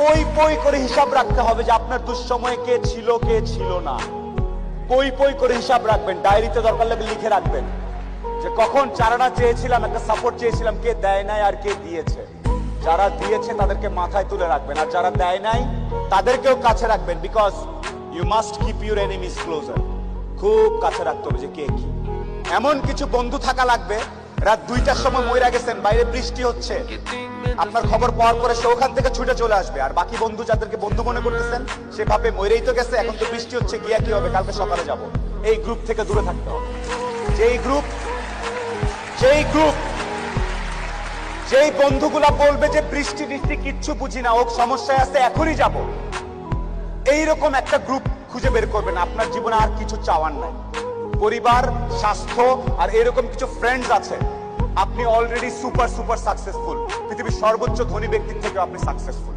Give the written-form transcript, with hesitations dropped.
পই পই করে হিসাব রাখতে হবে যে আপনার দুঃসময়ে কে ছিল না। পই পই করে হিসাব রাখবেন, ডায়েরিতে দরকার লাগলে লিখে রাখবেন যে কখন চারানা চেয়েছিলাম, একটা সাপোর্ট চেয়েছিলাম, কে দেয় নাই আর কে দিয়েছে। যারা দিয়েছে তাদেরকে মাথায় তুলে রাখবেন, আর যারা দেয় নাই তাদেরকেও কাছে রাখবেন। Because you must keep your enemies closer. খুব কাছে রাখতে হবে যে কে কি। এমন কিছু বন্ধু থাকা লাগবে, রাত 2টার সময় মইরা গেছেন, বাইরে বৃষ্টি হচ্ছে, আপনার খবর পাওয়ার পরে সে ওখান থেকে ছুটে চলে আসবে। আর বাকি বন্ধু যাদেরকে বন্ধু মনে করতেছেন সে ভাবে মইরেই তো গেছে, এখন তো বৃষ্টি হচ্ছে, গিয়া কি হবে, কালকে সকালে যাব। এই গ্রুপ থেকে দূরে থাকতে হবে। যেই বন্ধুগুলা বলবে যে বৃষ্টি বৃষ্টি কিচ্ছু বুঝি না, ও সমস্যায় আছে, এখনই যাব, এইরকম একটা গ্রুপ খুঁজে বের করবেন। আপনার জীবনে আর কিছু চাওয়ার নাই, পরিবার, স্বাস্থ্য আর এরকম কিছু ফ্রেন্ডস আছে। আপনি অলরেডি সুপার সাকসেসফুল। পৃথিবীর সর্বোচ্চ ধনী ব্যক্তির থেকে আপনি সাকসেসফুল।